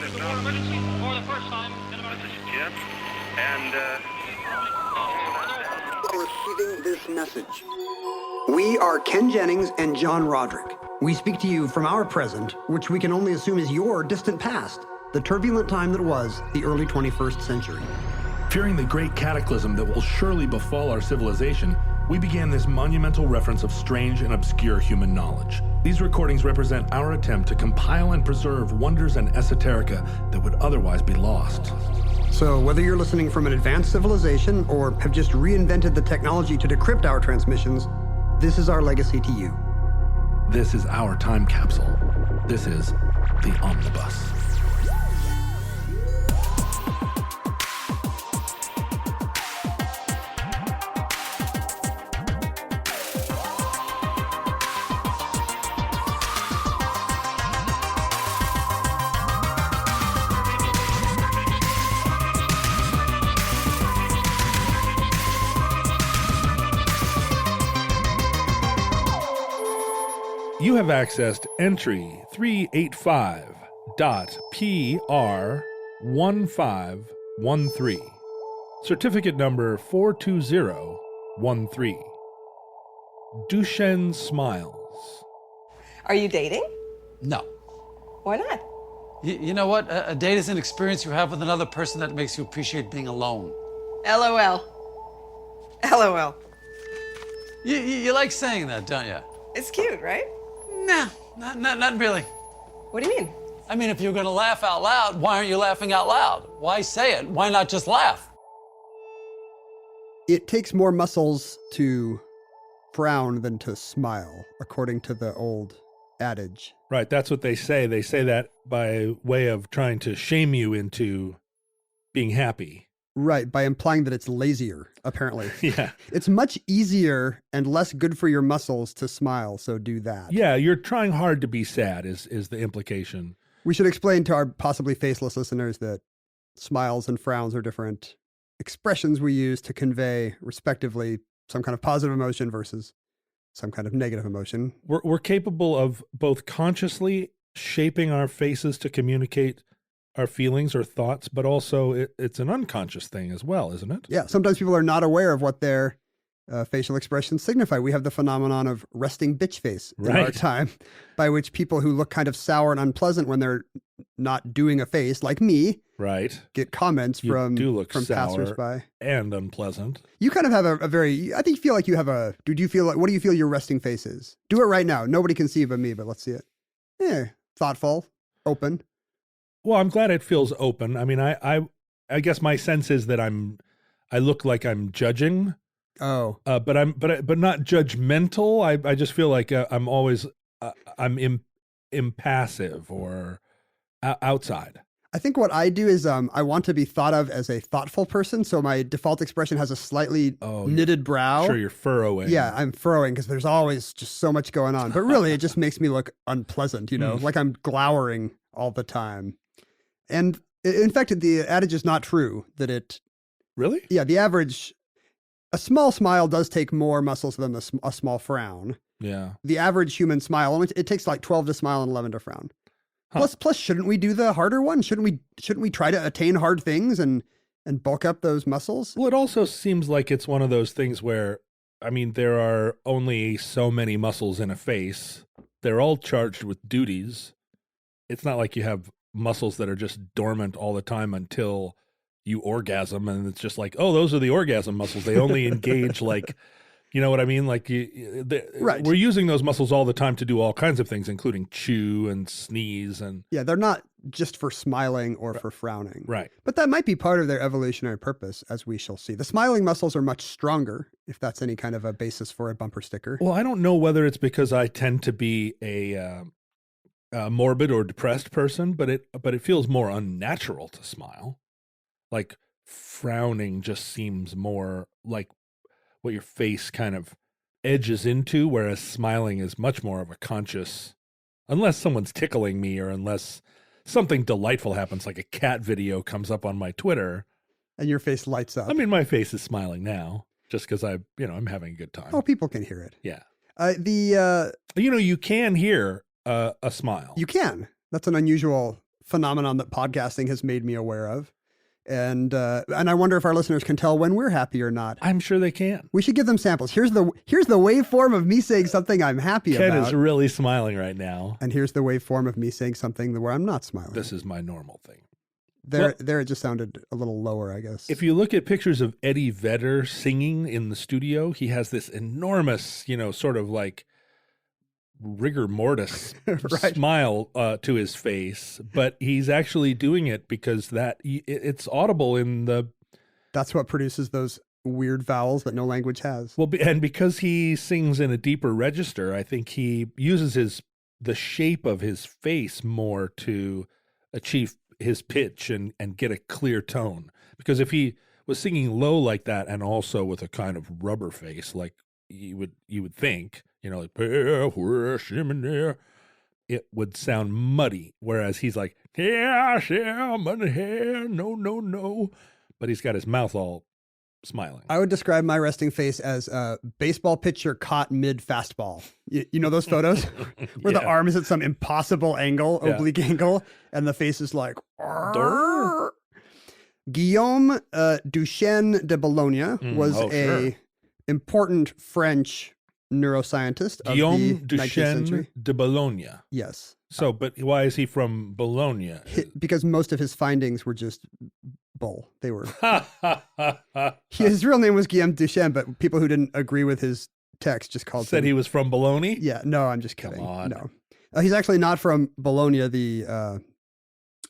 This is Jim, and Receiving this message. We are Ken Jennings and John Roderick. We speak to you from our present, which we can only assume is your distant past, the turbulent time that was the early 21st century. Fearing the great cataclysm that will surely befall our civilization, we began this monumental reference of strange and obscure human knowledge. These recordings represent our attempt to compile and preserve wonders and esoterica that would otherwise be lost. So whether you're listening from an advanced civilization or have just reinvented the technology to decrypt our transmissions, this is our legacy to you. This is our time capsule. This is the Omnibus. You have accessed entry 385.PR1513, certificate number 42013. Duchenne smiles. Are you dating? No. Why not? You know what? A date is an experience you have with another person that makes you appreciate being alone. LOL. LOL. You like saying that, don't you? It's cute, right? Nah, not really. What do you mean? I mean, if you're going to laugh out loud, why aren't you laughing out loud? Why say it? Why not just laugh? It takes more muscles to frown than to smile, according to the old adage. Right, that's what they say. They say that by way of trying to shame you into being happy. Right, by implying that it's lazier, apparently. Yeah. It's much easier and less good for your muscles to smile, so do that. Yeah, you're trying hard to be sad is the implication. We should explain to our possibly faceless listeners that smiles and frowns are different expressions we use to convey, respectively, some kind of positive emotion versus some kind of negative emotion. We're capable of both consciously shaping our faces to communicate our feelings or thoughts, but also it's an unconscious thing as well, isn't it? Yeah, sometimes people are not aware of what their facial expressions signify. We have the phenomenon of resting bitch face in our time, by which people who look kind of sour and unpleasant when they're not doing a face, like me, get comments from passersby. And unpleasant. You kind of have a very, I think you feel like you have a, what do you feel your resting face is? Do it right now. Nobody can see but me, but let's see it. Yeah, thoughtful, open. Well, I'm glad it feels open. I mean, I guess my sense is that I look like I'm judging. Oh, but not judgmental. I just feel like I'm always I'm impassive or outside. I think what I do is I want to be thought of as a thoughtful person, so my default expression has a slightly knitted brow. Sure, you're furrowing. Yeah, I'm furrowing because there's always just so much going on. But really, it just makes me look unpleasant, like I'm glowering all the time. And in fact, the adage is not true that it... Really? Yeah, the average... A small smile does take more muscles than a small frown. Yeah. The average human smile, it takes like 12 to smile and 11 to frown. Huh. Plus, shouldn't we do the harder one? Shouldn't we try to attain hard things and bulk up those muscles? Well, it also seems like it's one of those things where, I mean, there are only so many muscles in a face. They're all charged with duties. It's not like you have muscles that are just dormant all the time until you orgasm, and it's just like, oh, those are the orgasm muscles. They only engage like, you know what I mean? Like, we're using those muscles all the time to do all kinds of things, including chew and sneeze. And yeah, they're not just for smiling or for frowning. Right. But that might be part of their evolutionary purpose, as we shall see. The smiling muscles are much stronger, if that's any kind of a basis for a bumper sticker. Well, I don't know whether it's because I tend to be a morbid or depressed person, but it feels more unnatural to smile. Like frowning just seems more like what your face kind of edges into, whereas smiling is much more of a conscious, unless someone's tickling me or unless something delightful happens, like a cat video comes up on my Twitter. And your face lights up. I mean, my face is smiling now just because I'm having a good time. Oh, people can hear it. Yeah. You can hear a smile. You can. That's an unusual phenomenon that podcasting has made me aware of. And I wonder if our listeners can tell when we're happy or not. I'm sure they can. We should give them samples. Here's the waveform of me saying something I'm happy Ken about. is really smiling right now. And here's the waveform of me saying something where I'm not smiling. This is my normal thing. There it just sounded a little lower, I guess. If you look at pictures of Eddie Vedder singing in the studio, he has this enormous, sort of like rigor mortis Right. smile to his face, but he's actually doing it because it's audible in the. That's what produces those weird vowels that no language has. Well, and because he sings in a deeper register, I think he uses the shape of his face more to achieve his pitch and get a clear tone. Because if he was singing low like that and also with a kind of rubber face, like you would think, like it would sound muddy. Whereas he's like, no, but he's got his mouth all smiling. I would describe my resting face as a baseball pitcher caught mid fastball. You know those photos where the Yeah. arm is at some impossible angle, oblique angle, and the face is like. Durr. Guillaume Duchenne de Bologna was sure. important French neuroscientist of Guillaume the 19th century. Duchenne de Bologna. Yes. So, but why is he from Bologna? Because most of his findings were just bull. They were. His real name was Guillaume Duchenne, but people who didn't agree with his text just called Said him. he was from Bologna? Yeah, no, I'm just kidding. Come on. No. He's actually not from Bologna, the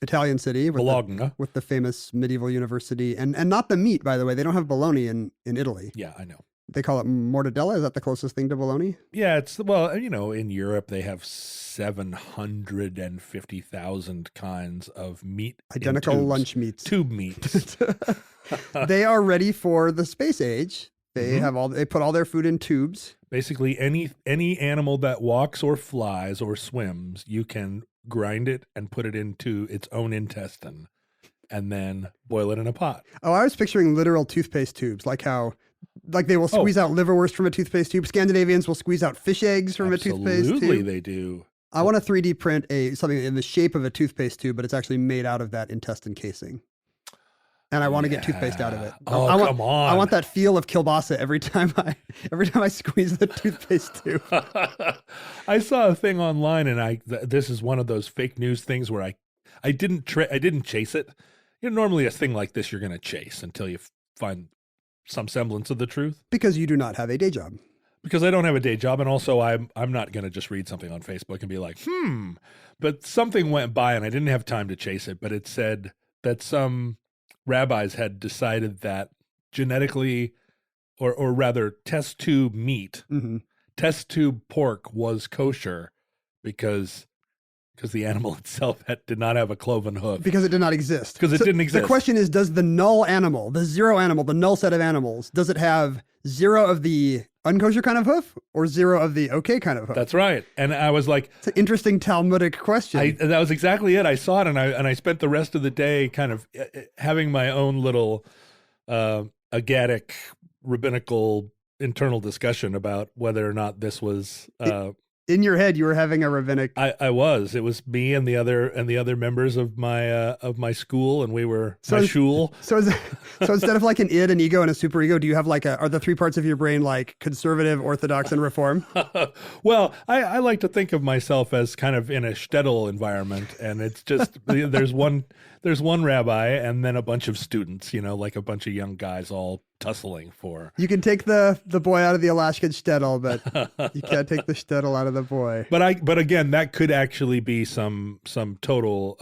Italian city Bologna. with the famous medieval university, and not the meat, by the way. They don't have bologna in Italy. Yeah, I know. They call it mortadella. Is that the closest thing to bologna? Yeah, in Europe they have 750,000 kinds of meat. in Identical tubes. lunch meats. Tube meats. They are ready for the space age. They Mhm. they put all their food in tubes. Basically, any animal that walks or flies or swims, you can grind it and put it into its own intestine, and then boil it in a pot. Oh, I was picturing literal toothpaste tubes, like they will squeeze out liverwurst from a toothpaste tube. Scandinavians will squeeze out fish eggs from a toothpaste Absolutely, tube. they do. I want to 3D print something in the shape of a toothpaste tube, but it's actually made out of that intestine casing. And I want to get toothpaste out of it. Oh, come on! I want that feel of kielbasa every time I squeeze the toothpaste tube. I saw a thing online, and this is one of those fake news things where I didn't chase it. Normally a thing like this you're going to chase until you find some semblance of the truth. Because you do not have a day job. Because I don't have a day job, and also I'm not going to just read something on Facebook and be like, But something went by, and I didn't have time to chase it. But it said that some rabbis had decided that genetically, or rather, test tube meat, test tube pork was kosher because the animal itself did not have a cloven hoof. Because it did not exist. Because it didn't exist. The question is, does the null animal, the zero animal, the null set of animals, does it have zero of the unkosher kind of hoof or zero of the okay kind of hoof? That's right. And I was like, it's an interesting Talmudic question. That was exactly it. I saw it, and I spent the rest of the day kind of having my own little agadic rabbinical internal discussion about whether or not this was in your head, you were having a rabbinic. I was. It was me and the other members of my school, and we were my shul. So instead of like an id, an ego, and a superego, do you have are the three parts of your brain like conservative, orthodox, and reform? Well, I like to think of myself as kind of in a shtetl environment, and it's just there's one rabbi and then a bunch of students, like a bunch of young guys all tussling for. You can take the boy out of the Alaskan shtetl, but you can't take the shtetl out of the boy. But again, that could actually be some total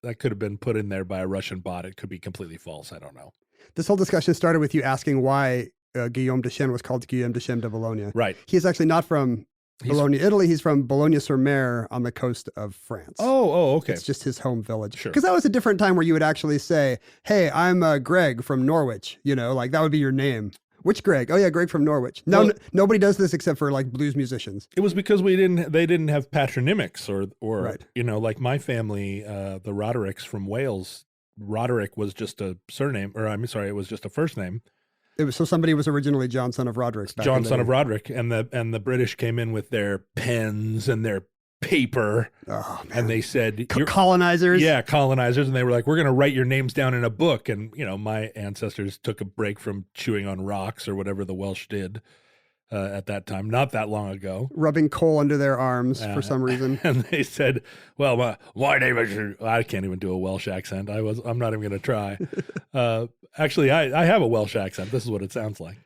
that could have been put in there by a Russian bot. It could be completely false. I don't know. This whole discussion started with you asking why Guillaume Duchenne was called Guillaume Duchenne de Bologna. Right. He is actually not from Bologna, Italy. He's from Bologna-sur-Mer on the coast of France. Oh, okay. It's just his home village. Sure. Because that was a different time where you would actually say, hey, I'm Greg from Norwich. That would be your name. Which Greg? Oh, yeah, Greg from Norwich. No, nobody does this except for like blues musicians. It was because they didn't have patronymics or right. Like my family, the Rodericks from Wales, Roderick was just a surname, or I'm sorry, it was just a first name. So somebody was originally John, son of Roderick. John, son of Roderick, and the British came in with their pens and their paper. Oh, man. And they said, colonizers. Yeah, colonizers. And they were like, we're going to write your names down in a book. And, my ancestors took a break from chewing on rocks or whatever the Welsh did at that time, not that long ago. Rubbing coal under their arms for some reason. And they said, well, my name is, I can't even do a Welsh accent. I'm not even going to try. Actually, I have a Welsh accent. This is what it sounds like.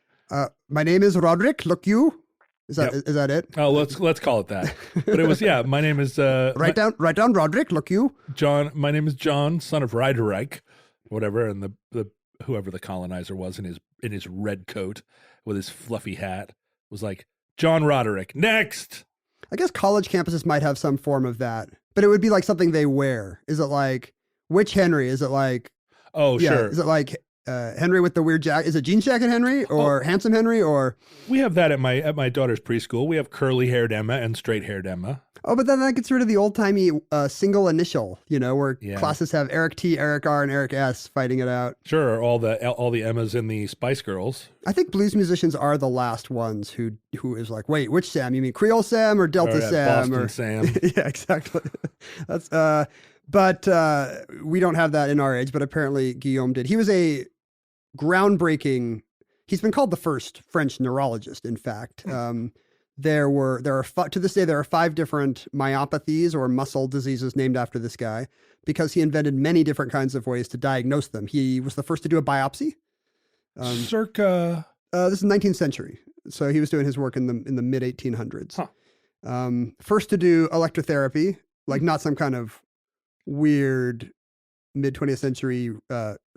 My name is Roderick. Look you. Is that it? Oh, let's call it that. But it was, my name is write down Roderick. Look you. John. My name is John, son of Ryderike, whatever, and the whoever the colonizer was in his red coat with his fluffy hat was like, John Roderick. Next. I guess college campuses might have some form of that, but it would be like something they wear. Is it like which Henry? Is it like sure? Is it like Henry with the weird jacket? Is it jeans jacket Henry or handsome Henry or? We have that at my daughter's preschool. We have curly haired Emma and straight haired Emma. Oh, but then that gets rid of the old timey single initial, where classes have Eric T, Eric R, and Eric S fighting it out. Sure, all the Emmas in the Spice Girls. I think blues musicians are the last ones who is like, wait, which Sam? You mean Creole Sam or Delta Sam? Boston Sam. Yeah, exactly. That's but we don't have that in our age. But apparently Guillaume did. He was a groundbreaking. He's been called the first French neurologist. In fact. To this day, there are 5 different myopathies or muscle diseases named after this guy because he invented many different kinds of ways to diagnose them. He was the first to do a biopsy. Circa. This is 19th century. So he was doing his work in the mid 1800s. Huh. First to do electrotherapy, like not some kind of weird mid 20th century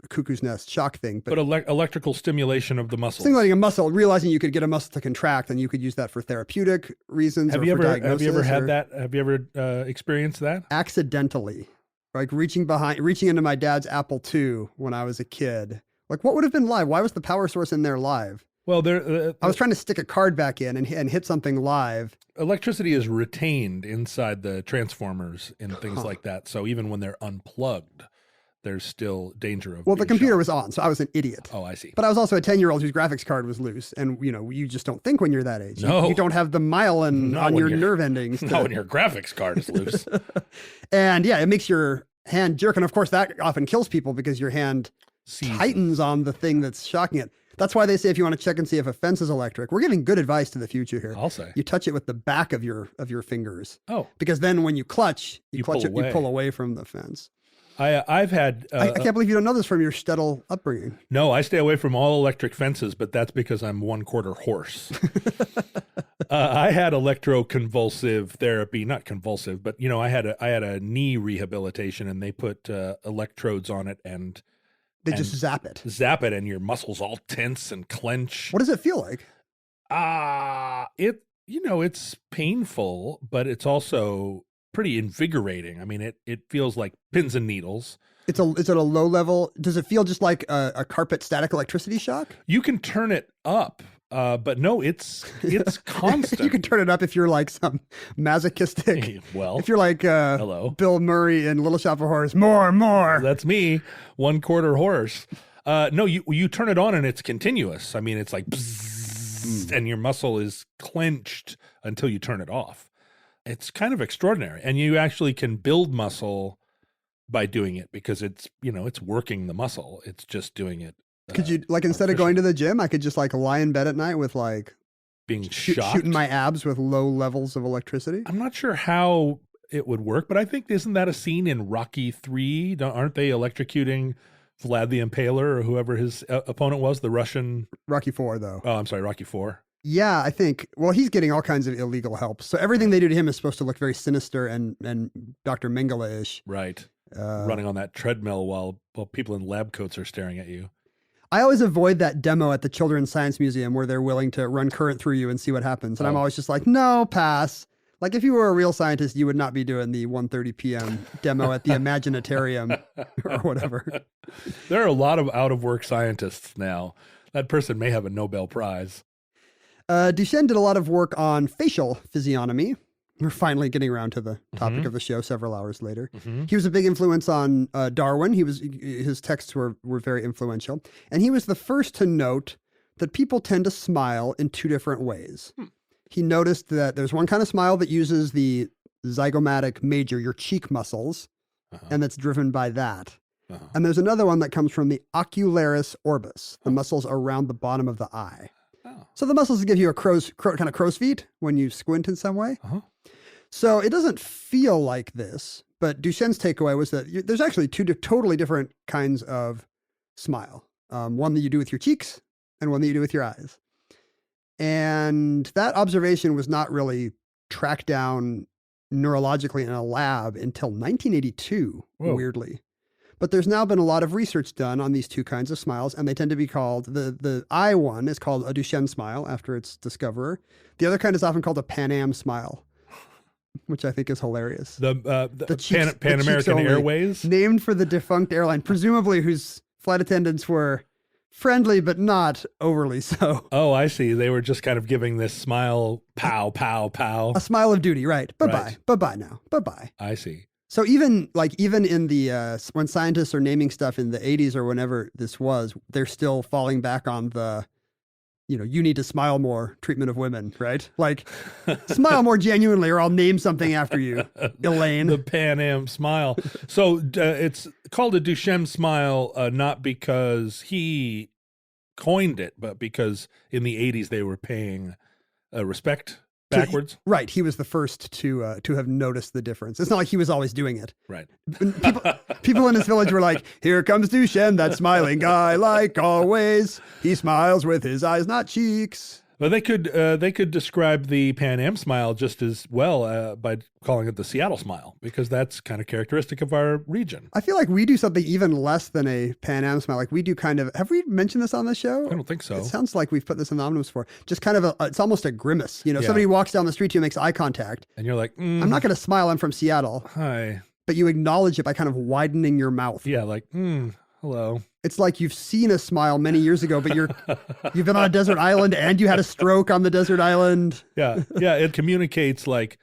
cuckoo's nest shock thing, but electrical stimulation of the muscles. Stimulating a muscle, realizing you could get a muscle to contract, and you could use that for therapeutic reasons. Have you ever had that? Have you ever experienced that? Accidentally, like reaching into my dad's Apple II when I was a kid. Like, what would have been live? Why was the power source in there live? Well, I was trying to stick a card back in and hit something live. Electricity is retained inside the transformers and things like that. So even when they're unplugged, there's still danger of. Well, the computer was on, so I was an idiot. Oh, I see. But I was also a 10-year-old whose graphics card was loose, and you just don't think when you're that age. No, you don't have the myelin on your nerve endings. Not when your graphics card is loose. And it makes your hand jerk, and of course that often kills people because your hand tightens on the thing that's shocking it. That's why they say if you want to check and see if a fence is electric, we're giving good advice to the future here. I'll say you touch it with the back of your fingers. Oh, because then when you clutch, you pull away from the fence. I've had. I can't believe you don't know this from your shtetl upbringing. No, I stay away from all electric fences, but that's because I'm 1/4 horse. I had electroconvulsive therapy, not convulsive, but I had a knee rehabilitation, and they put electrodes on it, and they just zap it, and your muscles all tense and clench. What does it feel like? It's painful, but it's also pretty invigorating. I mean, it feels like pins and needles. Is it a low level? Does it feel just like a carpet static electricity shock? You can turn it up, but no, it's constant. You can turn it up if you're like some masochistic. Well, if you're like hello, Bill Murray in Little Shop of Horrors, more. That's me, 1/4 horse. No, you turn it on and it's continuous. I mean, it's like, and your muscle is clenched until you turn it off. It's kind of extraordinary. And you actually can build muscle by doing it because it's working the muscle. It's just doing it. Could you, instead of going to the gym, I could just lie in bed at night with being shooting my abs with low levels of electricity? I'm not sure how it would work, but I think, isn't that a scene in Rocky 3? Aren't they electrocuting Vlad the Impaler or whoever his opponent was, the Russian? Rocky 4, though. Oh, I'm sorry, Rocky 4. Yeah, I think, he's getting all kinds of illegal help. So everything they do to him is supposed to look very sinister and Dr. Mengele-ish. Right. Running on that treadmill while people in lab coats are staring at you. I always avoid that demo at the Children's Science Museum where they're willing to run current through you and see what happens. And I'm always just like, no, pass. Like if you were a real scientist, you would not be doing the 1:30 p.m. demo at the Imaginatarium or whatever. There are a lot of out-of-work scientists now. That person may have a Nobel Prize. Duchenne did a lot of work on facial physiognomy. We're finally getting around to the topic of the show several hours later. Mm-hmm. He was a big influence on Darwin. His texts were very influential. And he was the first to note that people tend to smile in 2 different ways. He noticed that there's one kind of smile that uses the zygomatic major, your cheek muscles, and that's driven by that. And there's another one that comes from the ocularis orbis, the muscles around the bottom of the eye. So the muscles give you a kind of crow's feet when you squint in some way. So it doesn't feel like this, but Duchenne's takeaway was that there's actually two totally different kinds of smile. One that you do with your cheeks and one that you do with your eyes. And that observation was not really tracked down neurologically in a lab until 1982, weirdly. But there's now been a lot of research done on these two kinds of smiles, and they tend to be called, the eye one is called a Duchenne smile after its discoverer. The other kind is often called a Pan Am smile, which I think is hilarious. The cheeks, Pan American Airways? Named for the defunct airline, presumably whose flight attendants were friendly, but not overly so. Oh, I see. They were just kind of giving this smile, pow, pow, pow. A smile of duty, right. Bye-bye. Right. Bye-bye now. Bye-bye. I see. So even in the, when scientists are naming stuff in the 80s or whenever this was, they're still falling back on the, you need to smile more treatment of women, right? Like, smile more genuinely or I'll name something after you, Elaine. The Pan Am smile. So it's called a Duchenne smile, not because he coined it, but because in the 80s they were paying respect backwards. Right. He was the first to have noticed the difference. It's not like he was always doing it. Right. People in his village were like, here comes Duchenne, that smiling guy, like always. He smiles with his eyes, not cheeks. Well, they could describe the Pan Am smile just as well by calling it the Seattle smile, because that's kind of characteristic of our region. I feel like we do something even less than a Pan Am smile. Like we do kind of, have we mentioned this on the show? I don't think so. It sounds like we've put this in the omnibus before. Just kind of it's almost a grimace. Somebody walks down the street to you, makes eye contact. And you're like, I'm not going to smile, I'm from Seattle. Hi. But you acknowledge it by kind of widening your mouth. Yeah, like, hello. It's like you've seen a smile many years ago, but you've been on a desert island and you had a stroke on the desert island. Yeah. It communicates like,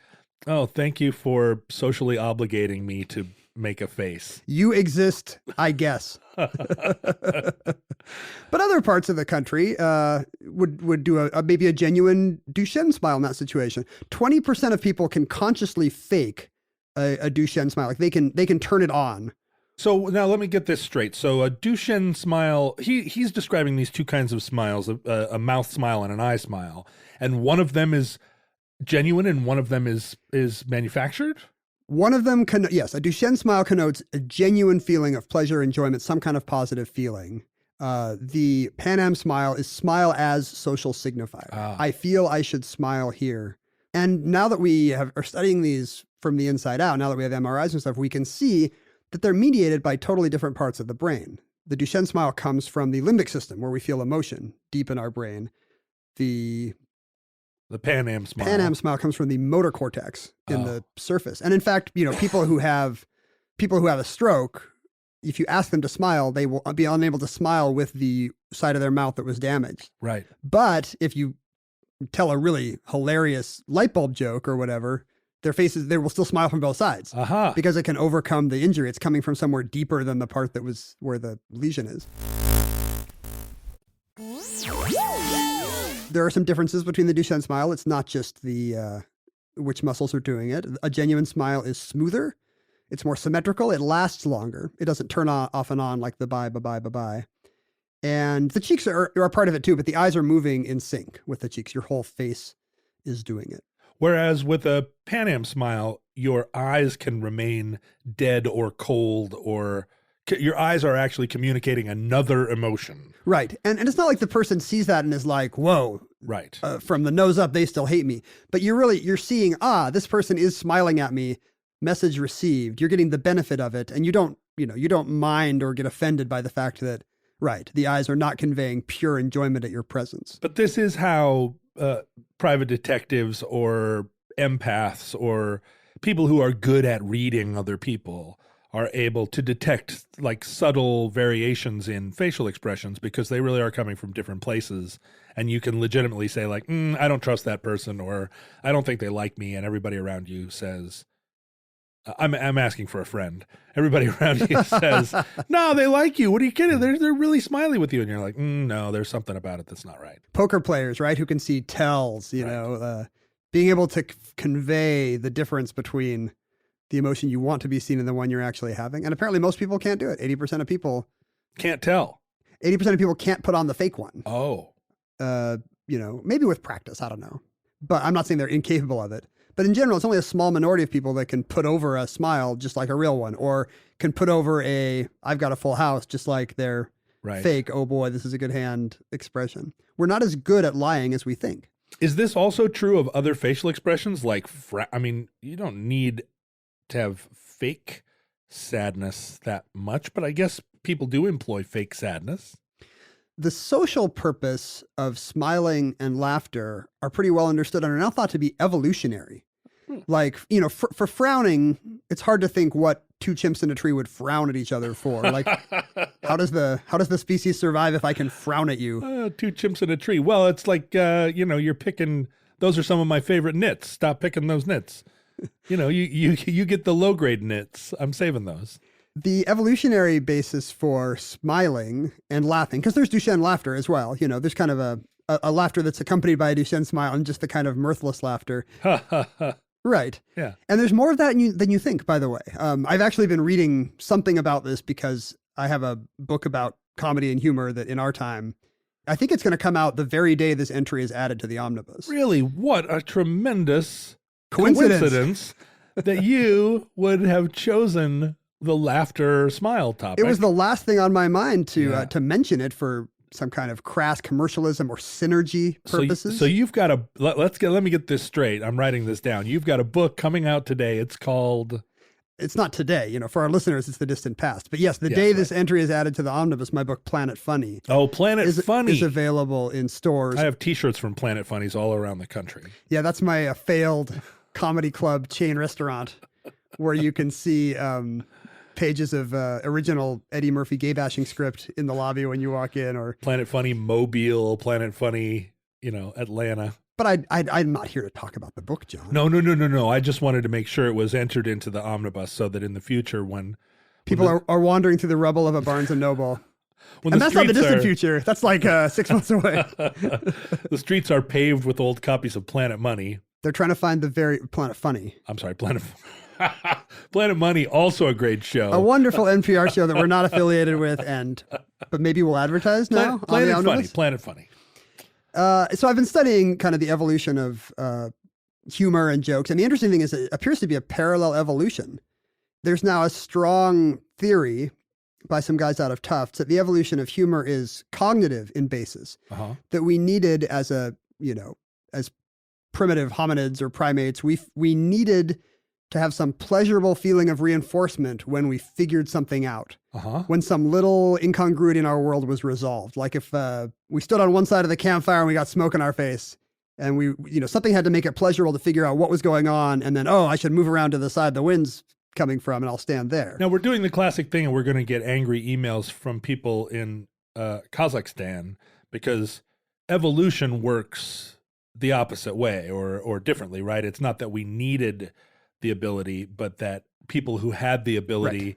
oh, thank you for socially obligating me to make a face. You exist, I guess. But other parts of the country would do maybe a genuine Duchenne smile in that situation. 20% of people can consciously fake a Duchenne smile. Like they can turn it on. So now let me get this straight. So a Duchenne smile, he's describing these two kinds of smiles, a mouth smile and an eye smile. And one of them is genuine and one of them is manufactured? One of them, yes, a Duchenne smile connotes a genuine feeling of pleasure, enjoyment, some kind of positive feeling. The Pan Am smile is smile as social signifier. I feel I should smile here. And now that we are studying these from the inside out, now that we have MRIs and stuff, we can see that they're mediated by totally different parts of the brain. The Duchenne smile comes from the limbic system, where we feel emotion deep in our brain. The Pan Am smile. Pan Am smile comes from the motor cortex in the surface. And in fact, people who have a stroke, if you ask them to smile, they will be unable to smile with the side of their mouth that was damaged. Right. But if you tell a really hilarious light bulb joke or whatever, their faces, they will still smile from both sides because it can overcome the injury. It's coming from somewhere deeper than the part that was where the lesion is. There are some differences between the Duchenne smile. It's not just the which muscles are doing it. A genuine smile is smoother. It's more symmetrical. It lasts longer. It doesn't turn off and on like the bye. And the cheeks are part of it too, but the eyes are moving in sync with the cheeks. Your whole face is doing it. Whereas with a Pan Am smile, your eyes can remain dead or cold, or your eyes are actually communicating another emotion. Right. And it's not like the person sees that and is like, whoa, right. From the nose up, they still hate me. But you're seeing, this person is smiling at me, message received. You're getting the benefit of it. And you don't mind or get offended by the fact that, right, the eyes are not conveying pure enjoyment at your presence. But this is how private detectives or empaths or people who are good at reading other people are able to detect like subtle variations in facial expressions, because they really are coming from different places. And you can legitimately say like, I don't trust that person, or I don't think they like me. And everybody around you says, I'm asking for a friend. Everybody around you says, no, they like you. What are you kidding? They're really smiley with you. And you're like, no, there's something about it that's not right. Poker players, right? Who can see tells, being able to convey the difference between the emotion you want to be seen and the one you're actually having. And apparently most people can't do it. 80% of people can't tell. 80% of people can't put on the fake one. Oh. Maybe with practice, I don't know. But I'm not saying they're incapable of it. But in general, it's only a small minority of people that can put over a smile just like a real one, or can put over I've got a full house just like their fake, oh boy, this is a good hand expression. We're not as good at lying as we think. Is this also true of other facial expressions? Like, you don't need to have fake sadness that much, but I guess people do employ fake sadness. The social purpose of smiling and laughter are pretty well understood and are now thought to be evolutionary. Like, for frowning, it's hard to think what two chimps in a tree would frown at each other for. Like, how does the species survive if I can frown at you? Two chimps in a tree. Well, it's like, you're picking, those are some of my favorite nits. Stop picking those nits. You get the low grade nits. I'm saving those. The evolutionary basis for smiling and laughing, because there's Duchenne laughter as well. There's kind of a laughter that's accompanied by a Duchenne smile and just the kind of mirthless laughter. Right. Yeah. And there's more of that than you think, by the way. I've actually been reading something about this because I have a book about comedy and humor that in our time, I think it's going to come out the very day this entry is added to the omnibus. Really? What a tremendous coincidence that you would have chosen the laughter smile topic. It was the last thing on my mind to mention it for some kind of crass commercialism or synergy purposes. So you've got let me get this straight. I'm writing this down. You've got a book coming out today. It's called... It's not today, for our listeners, it's the distant past. But yes, the day this entry is added to the omnibus, my book, Planet Funny. Oh, Planet Funny. Is available in stores. I have t-shirts from Planet Funnies all around the country. Yeah, that's my failed comedy club chain restaurant where you can see pages of original Eddie Murphy gay bashing script in the lobby when you walk in, or Planet Funny Mobile, Planet Funny, Atlanta. But I'm not here to talk about the book, John. No. I just wanted to make sure it was entered into the omnibus so that in the future when people are wandering through the rubble of a Barnes and Noble. And that's not the distant future. That's like 6 months away. The streets are paved with old copies of Planet Money. They're trying to find the very Planet Funny. I'm sorry, Planet Money, also a great show. A wonderful NPR show that we're not affiliated with, but maybe we'll advertise now. Planet Funny. So I've been studying kind of the evolution of humor and jokes. And the interesting thing is it appears to be a parallel evolution. There's now a strong theory by some guys out of Tufts that the evolution of humor is cognitive in basis. That we needed as primitive hominids or primates, we needed to have some pleasurable feeling of reinforcement when we figured something out. When some little incongruity in our world was resolved. Like if we stood on one side of the campfire and we got smoke in our face and we something had to make it pleasurable to figure out what was going on. And then, I should move around to the side the wind's coming from and I'll stand there. Now we're doing the classic thing and we're going to get angry emails from people in Kazakhstan because evolution works the opposite way or differently, right? It's not that we needed the ability, but that people who had the ability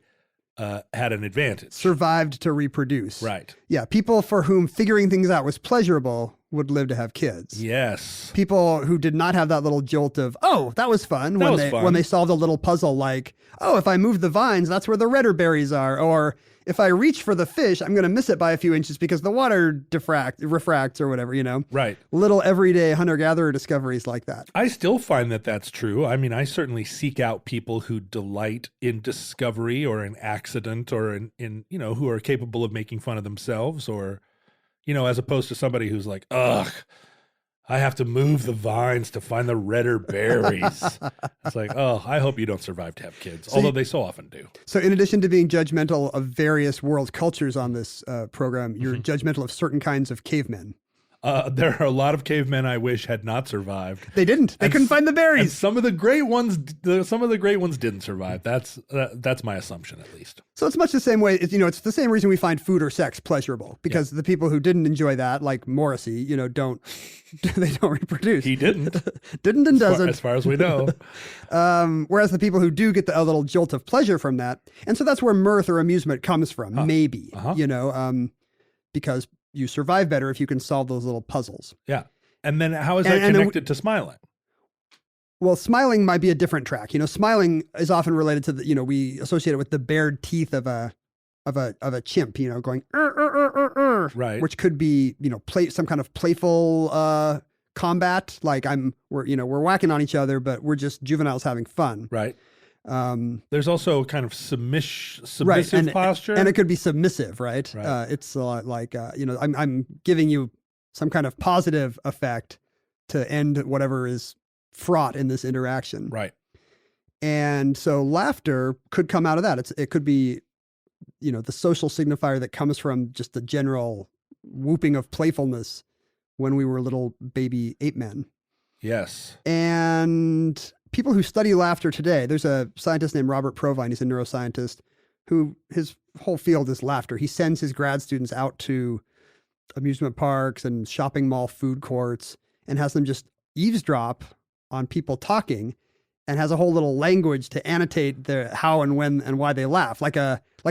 had an advantage. Survived to reproduce. Right. Yeah, people for whom figuring things out was pleasurable would live to have kids. Yes. People who did not have that little jolt of, that was fun. When they solved a little puzzle like, if I move the vines, that's where the redder berries are. Or if I reach for the fish, I'm going to miss it by a few inches because the water refracts or whatever, Right. Little everyday hunter-gatherer discoveries like that. I still find that that's true. I mean, I certainly seek out people who delight in discovery or in accident or in who are capable of making fun of themselves or, as opposed to somebody who's like, ugh, I have to move the vines to find the redder berries. It's like, I hope you don't survive to have kids, although they so often do. So in addition to being judgmental of various world cultures on this program, you're judgmental of certain kinds of cavemen. There are a lot of cavemen I wish had not survived. They didn't. They couldn't find the berries. And some of the great ones didn't survive. That's my assumption, at least. So it's much the same way. It's the same reason we find food or sex pleasurable because the people who didn't enjoy that, like Morrissey, don't reproduce. He didn't. Didn't and doesn't, as far as we know. Whereas the people who do get a little jolt of pleasure from that, and so that's where mirth or amusement comes from. Maybe because you survive better if you can solve those little puzzles. Yeah. And then how is that connected to smiling? Well, smiling might be a different track. Smiling is often related to we associate it with the bared teeth of a chimp, going Right. which could be, some kind of playful combat. Like we're whacking on each other, but we're just juveniles having fun. Right. There's also kind of submissive Right. posture. And it could be submissive, right? Right. It's like, I'm giving you some kind of positive effect to end whatever is fraught in this interaction. Right. And so laughter could come out of that. It could be, the social signifier that comes from just the general whooping of playfulness when we were little baby ape men. Yes. And people who study laughter today, there's a scientist named Robert Provine, he's a neuroscientist, who his whole field is laughter. He sends his grad students out to amusement parks and shopping mall food courts and has them just eavesdrop on people talking, and has a whole little language to annotate the how and when and why they laugh, like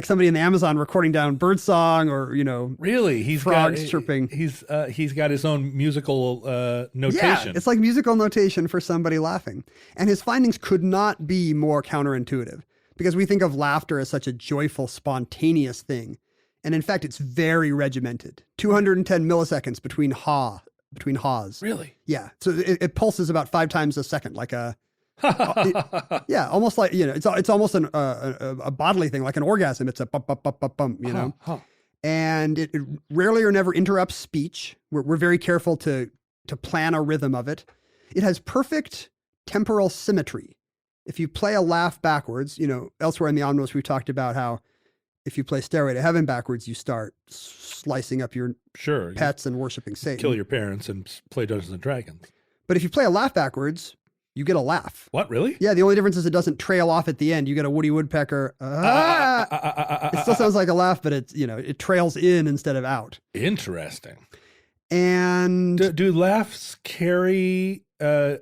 somebody in the Amazon recording down birdsong or really he's frogs chirping. He's got his own musical notation. Yeah, it's like musical notation for somebody laughing. And his findings could not be more counterintuitive, because we think of laughter as such a joyful, spontaneous thing, and in fact, it's very regimented. 210 milliseconds between haws. Really? Yeah. So it pulses about 5 times a second, like a yeah, almost like it's almost a bodily thing, like an orgasm. It's a bump, bump, bump, bump, bump, and it rarely or never interrupts speech. We're very careful to plan a rhythm of it. It has perfect temporal symmetry. If you play a laugh backwards, elsewhere in the Omnibus we've talked about how if you play Stairway to Heaven backwards, you start slicing up your pets and worshiping Satan. Kill your parents and play Dungeons and Dragons. But if you play a laugh backwards, you get a laugh. What, really? Yeah, the only difference is it doesn't trail off at the end. You get a Woody Woodpecker. It still sounds like a laugh, but it trails in instead of out. Interesting. And do laughs carry a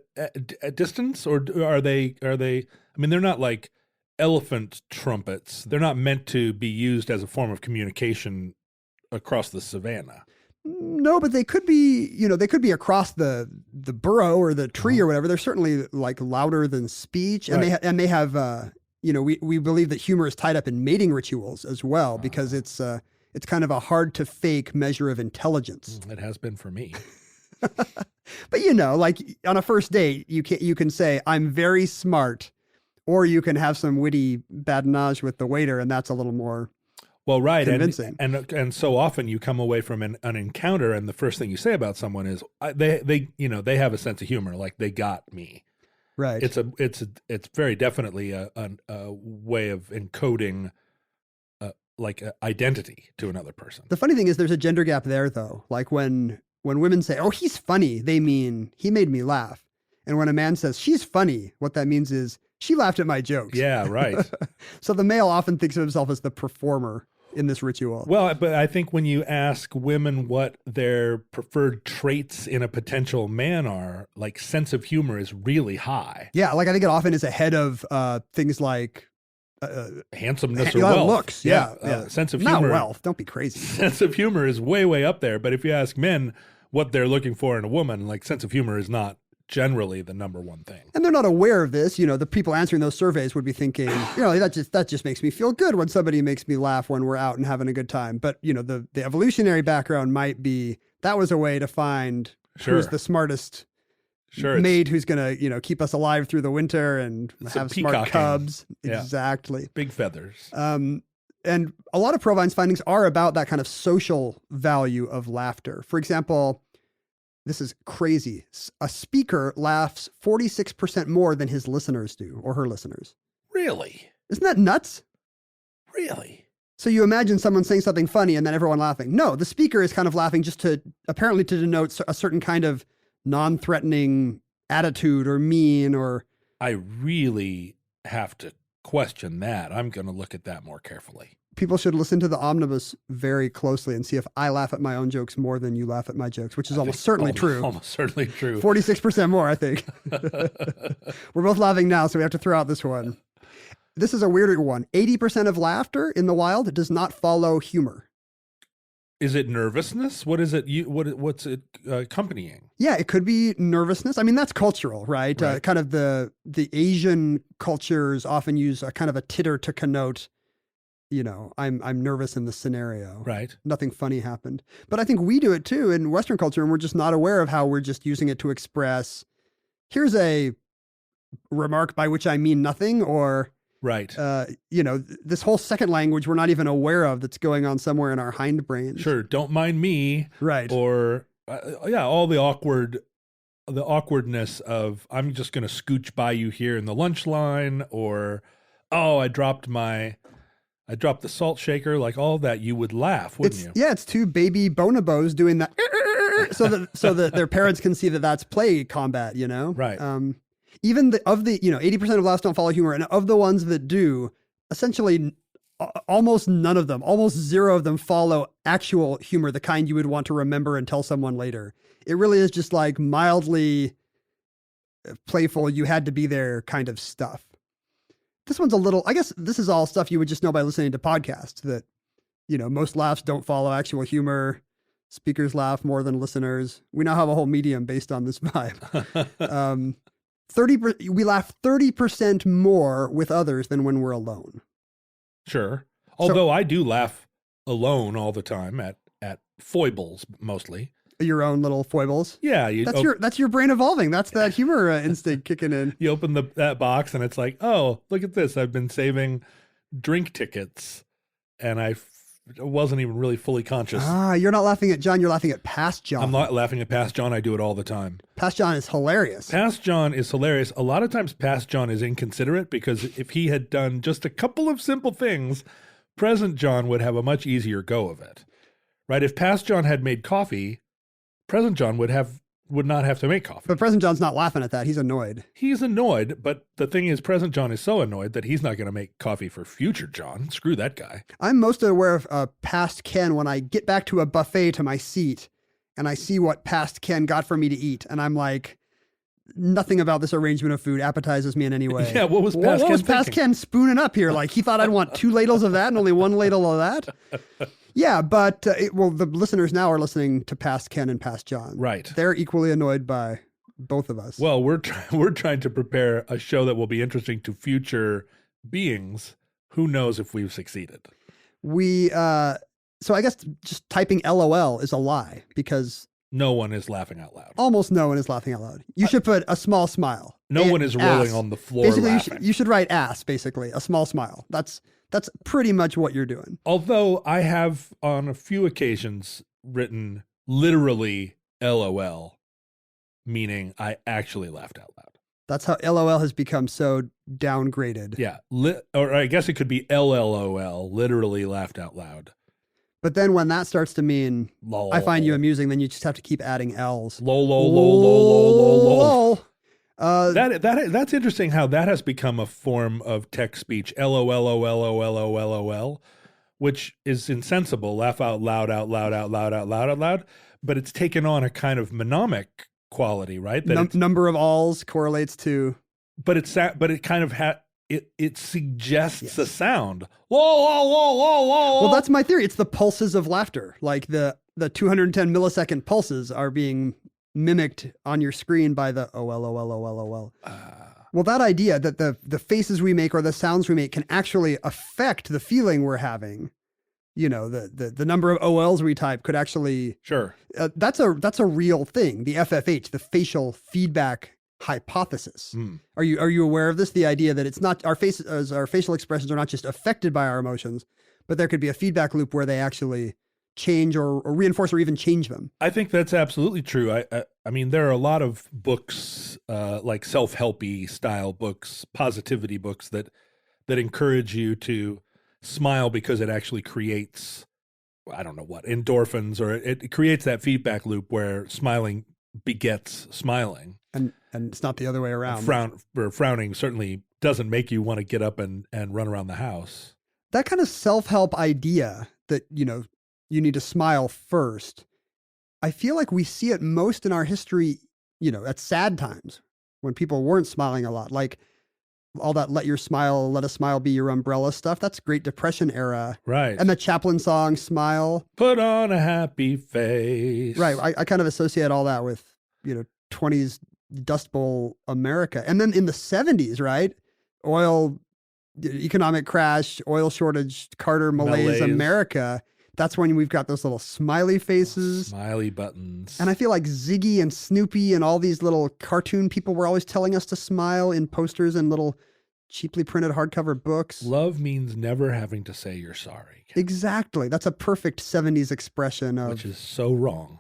distance, or are they? I mean, they're not like elephant trumpets. They're not meant to be used as a form of communication across the savannah. No, but they could be, they could be across the burrow or the tree or whatever. They're certainly like louder than speech. And they have, we believe that humor is tied up in mating rituals as well, because it's kind of a hard to fake measure of intelligence. It has been for me. But like on a first date, you can say, I'm very smart, or you can have some witty badinage with the waiter, and that's a little more convincing. And so often you come away from an encounter, and the first thing you say about someone is they have a sense of humor, like they got me. Right. It's very definitely a way of encoding like identity to another person. The funny thing is there's a gender gap there though. Like when women say, "Oh, he's funny," they mean he made me laugh. And when a man says she's funny, what that means is she laughed at my jokes. Yeah, right. So the male often thinks of himself as the performer in this ritual. Well, but I think when you ask women what their preferred traits in a potential man are, like sense of humor is really high. Yeah, like I think it often is ahead of things like handsomeness or wealth. Looks. Yeah. Sense of humor. Not wealth. Don't be crazy. Sense of humor is way, way up there. But if you ask men what they're looking for in a woman, like sense of humor is not generally the number one thing. And they're not aware of this. The people answering those surveys would be thinking, that just makes me feel good when somebody makes me laugh when we're out and having a good time. But, the evolutionary background might be that was a way to find who's the smartest maid who's going to, keep us alive through the winter and have smart cubs. Yeah. Exactly. Big feathers. And a lot of Provine's findings are about that kind of social value of laughter. For example, this is crazy. A speaker laughs 46% more than his listeners do, or her listeners. Really? Isn't that nuts? Really? So you imagine someone saying something funny and then everyone laughing. No, the speaker is kind of laughing just apparently to denote a certain kind of non-threatening attitude or mean or... I really have to question that. I'm going to look at that more carefully. People should listen to the Omnibus very closely and see if I laugh at my own jokes more than you laugh at my jokes, which is almost certainly true. Almost certainly true. 46% more, I think. We're both laughing now, so we have to throw out this one. This is a weirder one. 80% of laughter in the wild does not follow humor. Is it nervousness? What is it? What's it accompanying? Yeah, it could be nervousness. I mean, that's cultural, right? Right. Kind of the Asian cultures often use a kind of a titter to connote, I'm nervous in this scenario. Right. Nothing funny happened. But I think we do it too in Western culture, and we're just not aware of how we're just using it to express, here's a remark by which I mean nothing, or Right. this whole second language we're not even aware of that's going on somewhere in our hindbrains. Sure. Don't mind me. Right. Or all the awkwardness of I'm just going to scooch by you here in the lunch line, or I dropped the salt shaker, like all that. You would laugh, wouldn't you? Yeah, it's two baby bonobos doing that so that their parents can see that that's play combat, Right. Even 80% of laughs don't follow humor, and of the ones that do, essentially almost none of them, almost zero of them follow actual humor, the kind you would want to remember and tell someone later. It really is just like mildly playful, you had to be there kind of stuff. This one's I guess this is all stuff you would just know by listening to podcasts, that, most laughs don't follow actual humor. Speakers laugh more than listeners. We now have a whole medium based on this vibe. We laugh 30% more with others than when we're alone. Sure. Although I do laugh alone all the time at foibles mostly. Your own little foibles. Yeah, that's your brain evolving. That's that humor instinct kicking in. You open that box and it's like, oh, look at this. I've been saving drink tickets, and I wasn't even really fully conscious. You're not laughing at John. You're laughing at past John. I'm not laughing at past John. I do it all the time. Past John is hilarious. Past John is hilarious. A lot of times past John is inconsiderate, because if he had done just a couple of simple things, present John would have a much easier go of it. Right? If past John had made coffee, present John would not have to make coffee. But present John's not laughing at that. He's annoyed. He's annoyed, but the thing is, present John is so annoyed that he's not going to make coffee for future John. Screw that guy. I'm most aware of past Ken when I get back to a buffet to my seat and I see what past Ken got for me to eat. And I'm like, nothing about this arrangement of food appetizes me in any way. Yeah, what was past Ken spooning up here? Like, he thought I'd want 2 ladles of that and only 1 ladle of that? Yeah, but the listeners now are listening to past Ken and past John. Right. They're equally annoyed by both of us. Well, we're trying to prepare a show that will be interesting to future beings. Who knows if we've succeeded? So I guess just typing LOL is a lie, because no one is laughing out loud. Almost no one is laughing out loud. You should put a small smile. No one is rolling on the floor basically, laughing. You should write ass, basically, a small smile. That's pretty much what you're doing. Although I have on a few occasions written literally LOL, meaning I actually laughed out loud. That's how LOL has become so downgraded. Yeah. Or I guess it could be LLOL, literally laughed out loud. But then when that starts to mean lol. I find you amusing, then you just have to keep adding L's. Lol, lol, lol, lol, lol, lol, lol. That's interesting how that has become a form of text speech. LOL, which is insensible. Laugh out loud, out loud, out loud, out loud, out loud. But it's taken on a kind of mnemonic quality, right? That number of alls correlates to. But it kind of it suggests a sound. Lol, lol, lol, lol, lol. Well, that's my theory. It's the pulses of laughter. Like the 210 millisecond pulses are being mimicked on your screen by the OL. Well, that idea that the faces we make or the sounds we make can actually affect the feeling we're having. The number of OLs we type could actually. Sure. That's a real thing. The FFH, the facial feedback hypothesis. Are you aware of this? The idea that it's not our facial expressions are not just affected by our emotions, but there could be a feedback loop where they actually change or reinforce or even change them. I think that's absolutely true. I mean, there are a lot of books like self-helpy style books, positivity books that encourage you to smile because it actually creates, I don't know what, endorphins, or it creates that feedback loop where smiling begets smiling. And it's not the other way around. Frowning certainly doesn't make you want to get up and run around the house. That kind of self-help idea that, you need to smile first. I feel like we see it most in our history, at sad times when people weren't smiling a lot. Like all that let a smile be your umbrella stuff. That's Great Depression era. Right. And the Chaplin song, Smile. Put on a happy face. Right. I kind of associate all that with, 20s Dust Bowl America. And then in the 70s, right? Economic crash, oil shortage, Carter, malaise, America. That's when we've got those little smiley faces. Smiley buttons. And I feel like Ziggy and Snoopy and all these little cartoon people were always telling us to smile in posters and little cheaply printed hardcover books. Love means never having to say you're sorry. Exactly. That's a perfect 70s expression of... Which is so wrong.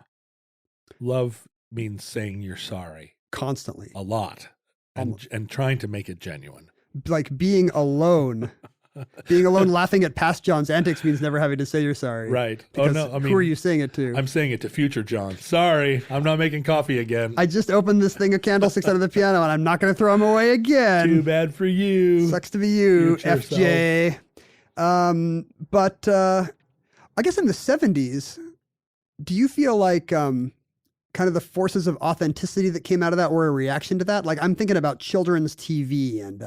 Love means saying you're sorry. Constantly. A lot. And trying to make it genuine. Like being alone. Being alone laughing at past John's antics means never having to say you're sorry. Right. Because who are you saying it to? I'm saying it to future John. Sorry, I'm not making coffee again. I just opened this thing of candlesticks under the piano and I'm not going to throw them away again. Too bad for you. Sucks to be you, FJ. But I guess in the 70s, do you feel like kind of the forces of authenticity that came out of that were a reaction to that? Like I'm thinking about children's TV and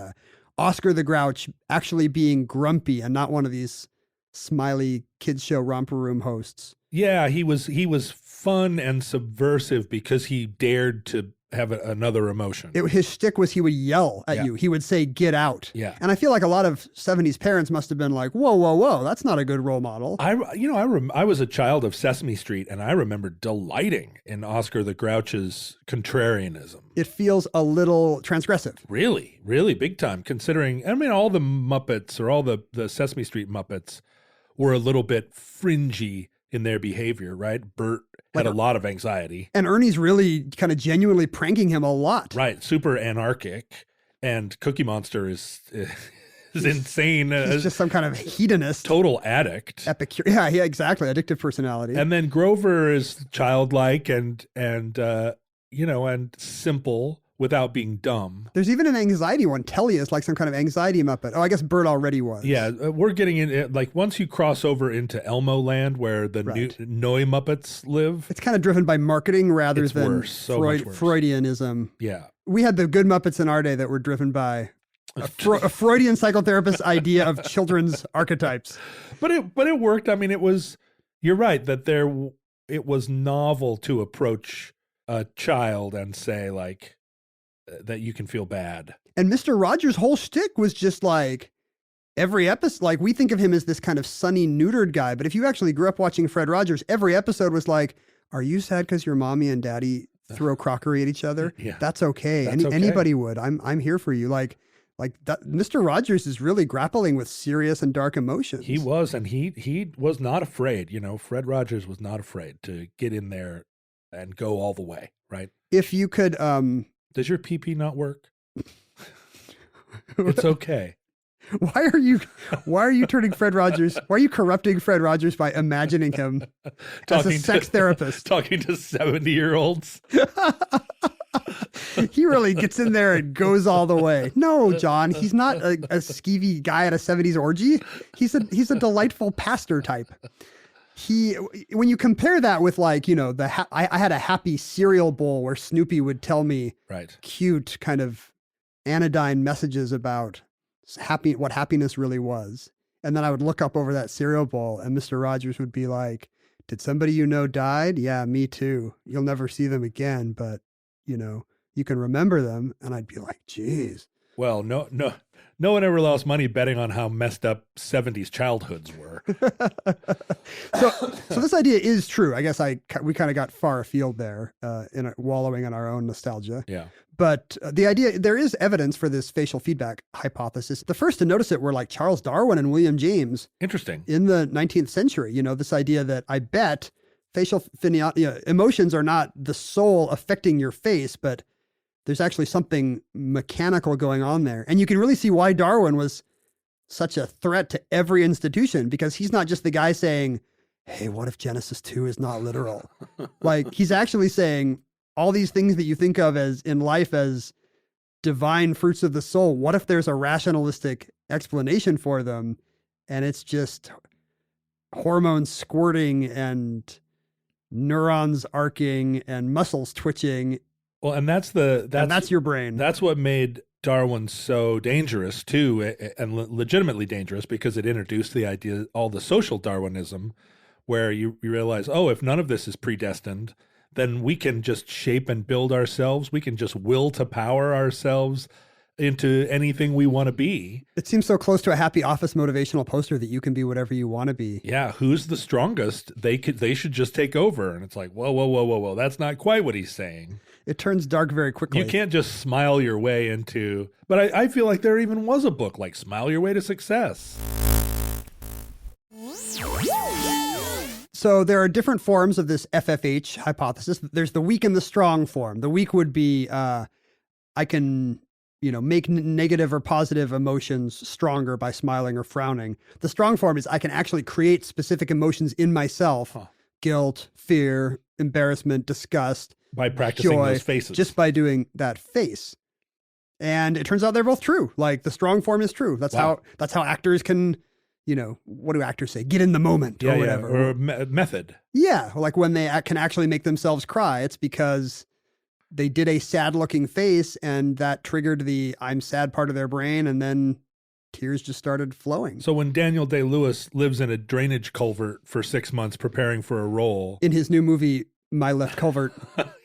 Oscar the Grouch actually being grumpy and not one of these smiley kids show romper room hosts. Yeah, he was fun and subversive because he dared to have another emotion. His shtick was he would yell at you. He would say, "Get out." Yeah. And I feel like a lot of 70s parents must have been like, whoa, whoa, whoa, that's not a good role model. I was a child of Sesame Street, and I remember delighting in Oscar the Grouch's contrarianism. It feels a little transgressive. Really, really big time, considering, all the Muppets or all the Sesame Street Muppets were a little bit fringy in their behavior, right? Bert had a lot of anxiety. And Ernie's really kind of genuinely pranking him a lot. Right, super anarchic. And Cookie Monster is insane. He's just some kind of hedonist. Total addict. Yeah, exactly. Addictive personality. And then Grover is childlike and simple without being dumb. There's even an anxiety one. Telly is like some kind of anxiety Muppet. Oh, I guess Bert already was. Yeah, we're getting in, like once you cross over into Elmo land where the Noi Muppets live. It's kind of driven by marketing rather than worse, so much worse. Freudianism. Yeah. We had the good Muppets in our day that were driven by a Freudian psychotherapist's idea of children's archetypes. But it worked. You're right that it was novel to approach a child and say like, that you can feel bad. And Mr. Rogers' whole shtick was just like every episode, like we think of him as this kind of sunny, neutered guy. But if you actually grew up watching Fred Rogers, every episode was like, are you sad because your mommy and daddy throw crockery at each other? Yeah. That's okay. Okay. Anybody would. I'm here for you. Like that. Mr. Rogers is really grappling with serious and dark emotions. He was, and he was not afraid. Fred Rogers was not afraid to get in there and go all the way. Right. If you could, does your PP not work? It's okay. Why are you turning Fred Rogers? Why are you corrupting Fred Rogers by imagining him as a sex therapist? Talking to 70-year-olds. He really gets in there and goes all the way. No, John, he's not a skeevy guy at a 70s orgy. He's a delightful pastor type. When you compare that with like, I had a happy cereal bowl where Snoopy would tell me cute kind of anodyne messages about what happiness really was. And then I would look up over that cereal bowl and Mr. Rogers would be like, did somebody died? Yeah, me too. You'll never see them again, but you can remember them. And I'd be like, geez. Well, no one ever lost money betting on how messed up 70s childhoods were. So this idea is true. I guess we kind of got far afield there wallowing in our own nostalgia. Yeah. But the idea, there is evidence for this facial feedback hypothesis. The first to notice it were like Charles Darwin and William James. Interesting. In the 19th century, this idea that I bet facial emotions are not the soul affecting your face, but there's actually something mechanical going on there. And you can really see why Darwin was such a threat to every institution, because he's not just the guy saying, hey, what if Genesis 2 is not literal? Like he's actually saying all these things that you think of as in life as divine fruits of the soul. What if there's a rationalistic explanation for them? And it's just hormones squirting and neurons arcing and muscles twitching. Well, and that's your brain. That's what made Darwin's so dangerous too, and legitimately dangerous, because it introduced the idea, all the social Darwinism, where you realize, oh, if none of this is predestined, then we can just shape and build ourselves. We can just will to power ourselves into anything we want to be. It seems so close to a Happy Office motivational poster that you can be whatever you want to be. Yeah, who's the strongest? They should just take over. And it's like, whoa. That's not quite what he's saying. It turns dark very quickly. You can't just smile your way into, but I feel like there even was a book like Smile Your Way to Success. So there are different forms of this FFH hypothesis. There's the weak and the strong form. The weak would be, I can, make negative or positive emotions stronger by smiling or frowning. The strong form is I can actually create specific emotions in myself, guilt, fear, embarrassment, disgust, by practicing joy, those faces. just by doing that face. And it turns out they're both true. Like the strong form is true. That's how actors can, what do actors say? Get in the moment or whatever. Or a method. Yeah. Like when they can actually make themselves cry, it's because they did a sad looking face and that triggered the I'm sad part of their brain, and then tears just started flowing. So when Daniel Day-Lewis lives in a drainage culvert for 6 months preparing for a role in his new movie, My Left Culvert,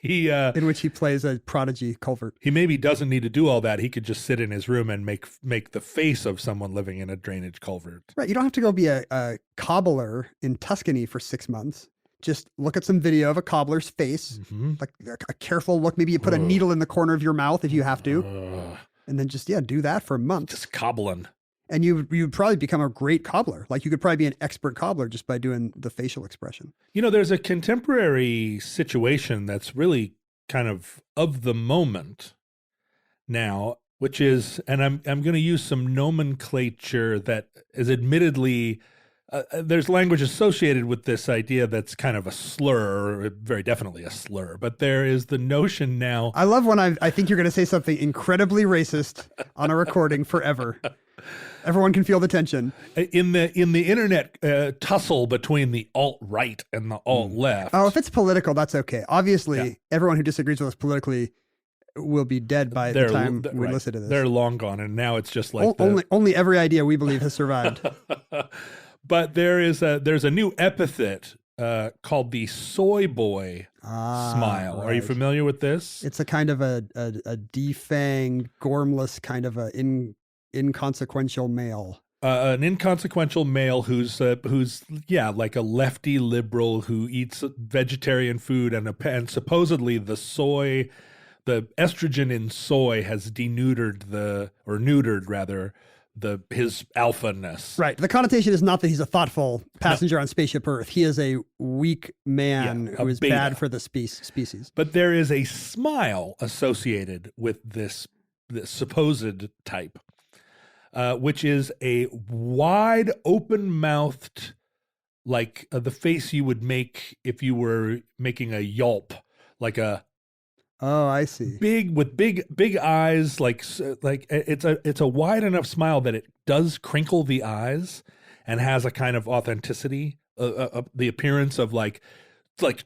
in which he plays a prodigy culvert. He maybe doesn't need to do all that. He could just sit in his room and make the face of someone living in a drainage culvert. Right. You don't have to go be a cobbler in Tuscany for 6 months. Just look at some video of a cobbler's face, like a careful look. Maybe you put a needle in the corner of your mouth if you have to, and then just, do that for a month. Just cobbling. And you'd probably become a great cobbler. Like you could probably be an expert cobbler just by doing the facial expression. There's a contemporary situation that's really kind of the moment now, which is, and I'm going to use some nomenclature that is admittedly, there's language associated with this idea that's kind of a slur, or very definitely a slur, but there is the notion now. I love when I think you're going to say something incredibly racist on a recording forever. Everyone can feel the tension. In the internet tussle between the alt-right and the alt-left. Oh, if it's political, that's okay. Obviously, everyone who disagrees with us politically will be dead by the time we listen to this. They're long gone, and now it's just like only every idea we believe has survived. But there's a new epithet called the soy boy smile. Right. Are you familiar with this? It's a kind of a defanged, gormless kind of a inconsequential male. An inconsequential male who's like a lefty liberal who eats vegetarian food and supposedly the estrogen in soy has neutered his alphaness. Right. The connotation is not that he's a thoughtful passenger on Spaceship Earth. He is a weak man who is bad for the species. But there is a smile associated with this supposed type. Which is a wide open-mouthed, like the face you would make if you were making a yelp, like a. Oh, I see. With big eyes, like it's a wide enough smile that it does crinkle the eyes and has a kind of authenticity, the appearance of like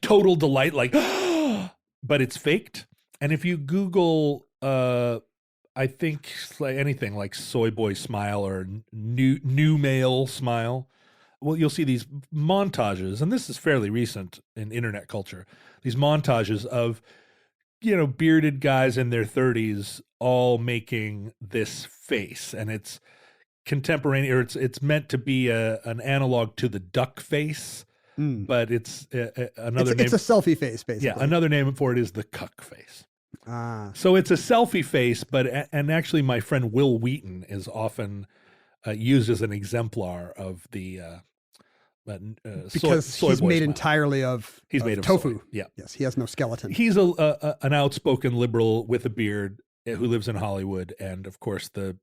total delight, like, but it's faked. And if you Google, I think like anything like soy boy smile or new male smile, well, you'll see these montages, and this is fairly recent in internet culture, these montages of, bearded guys in their 30s all making this face, and it's contemporaneous, or it's meant to be an analog to the duck face, but it's another name. It's a selfie face, basically. Yeah, another name for it is the cuck face. So it's a selfie face, and actually my friend Will Wheaton is often used as an exemplar of the because soy he's boy made smile. Entirely of made of tofu. Soy. Yeah. Yes, he has no skeleton. He's an outspoken liberal with a beard who lives in Hollywood, and of course the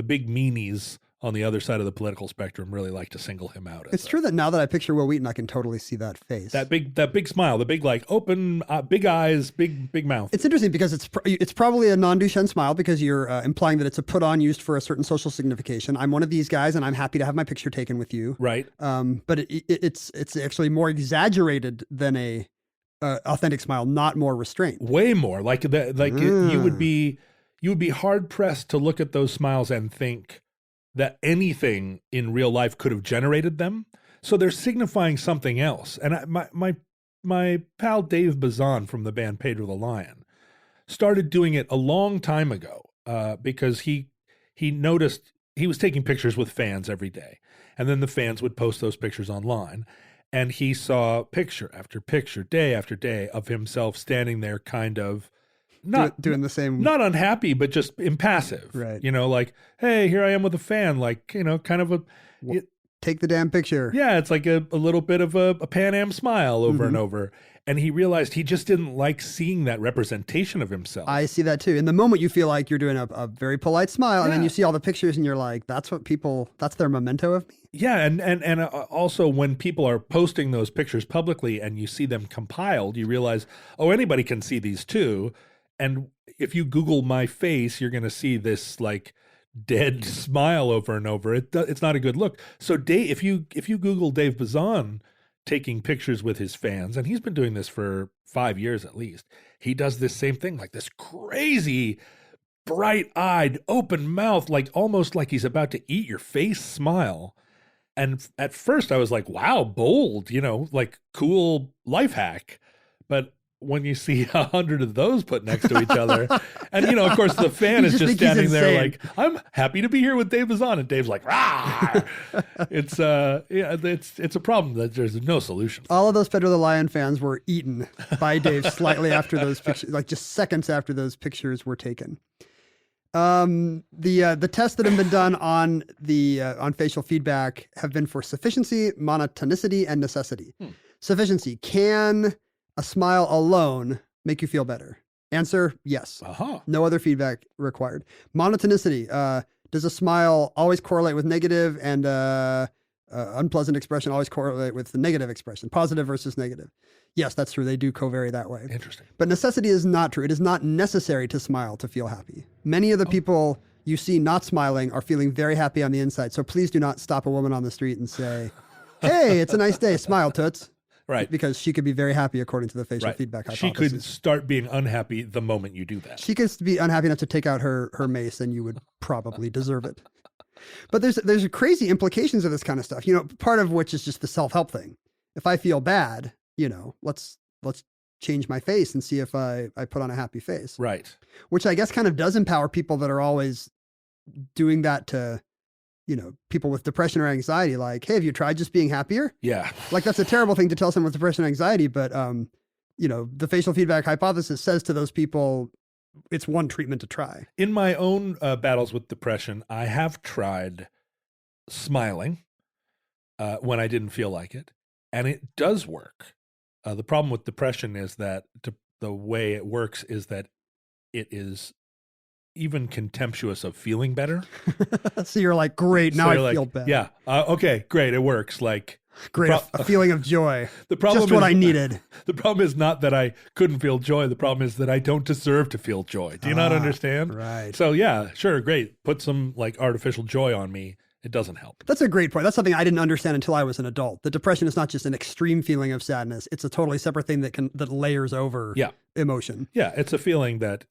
big meanies on the other side of the political spectrum really like to single him out. It's true that now that I picture Will Wheaton, I can totally see that face. That big smile, the big like open, big eyes, big mouth. It's interesting because it's probably a non-Duchenne smile because you're implying that it's a put-on used for a certain social signification. I'm one of these guys, and I'm happy to have my picture taken with you. Right. But it's actually more exaggerated than a authentic smile, not more restrained. Way more. You you would be hard pressed to look at those smiles and think that anything in real life could have generated them. So they're signifying something else. And my pal Dave Bazan from the band Pedro the Lion started doing it a long time ago because he noticed he was taking pictures with fans every day. And then the fans would post those pictures online. And he saw picture after picture, day after day of himself standing there kind of not doing the same. Not unhappy, but just impassive. Right. You know, like, hey, here I am with a fan, like, you know, kind of take the damn picture. Yeah, it's like a little bit of a Pan Am smile over and over. And he realized he just didn't like seeing that representation of himself. I see that too. In the moment, you feel like you're doing a very polite smile, and then you see all the pictures, and you're like, that's their memento of me. Yeah, and also when people are posting those pictures publicly and you see them compiled, you realize, oh, anybody can see these too. And if you Google my face, you're going to see this like dead smile over and over. It's not a good look. So Dave, if you Google Dave Bazan taking pictures with his fans, and he's been doing this for 5 years at least, he does this same thing, like this crazy, bright-eyed, open mouth, like almost like he's about to eat your face smile. And at first I was like, wow, bold, you know, like cool life hack. But when you see 100 of those put next to each other, and, you know, of course, the fan is just standing there like, I'm happy to be here with Dave Bazan. And Dave's like, rah! It's a problem that there's no solution. All of those Pedro the Lion fans were eaten by Dave slightly after those pictures, like just seconds after those pictures were taken. The tests that have been done on facial feedback have been for sufficiency, monotonicity, and necessity. Sufficiency: can a smile alone make you feel better? Answer: yes. No other feedback required. Monotonicity: does a smile always correlate with negative, and unpleasant expression always correlate with the negative expression, positive versus negative? Yes, that's true. They do co-vary that way. Interesting. But necessity is not true. It is not necessary to smile to feel happy. Many of the people you see not smiling are feeling very happy on the inside. So please do not stop a woman on the street and say, hey, it's a nice day. Smile, toots. Right. Because she could be very happy according to the facial feedback hypothesis. She could start being unhappy the moment you do that. She could be unhappy enough to take out her mace, and you would probably deserve it. But there's crazy implications of this kind of stuff, you know, part of which is just the self-help thing. If I feel bad, you know, let's change my face and see if I put on a happy face. Right. Which I guess kind of does empower people that are always doing that to, you know, people with depression or anxiety. Like, hey, have you tried just being happier? Yeah. Like, that's a terrible thing to tell someone with depression or anxiety. But, you know, the facial feedback hypothesis says to those people, it's one treatment to try. In my own battles with depression, I have tried smiling when I didn't feel like it. And it does work. The problem with depression is that the way it works is that it is even contemptuous of feeling better. So you're like, great, now I feel better. Yeah. Okay, great. It works. Like, great. A feeling of joy. The problem just what I needed. The problem is not that I couldn't feel joy. The problem is that I don't deserve to feel joy. Do you not understand? Right. So yeah, sure. Great. Put some like artificial joy on me. It doesn't help. That's a great point. That's something I didn't understand until I was an adult. The depression is not just an extreme feeling of sadness. It's a totally separate thing that layers over emotion. Yeah. It's a feeling that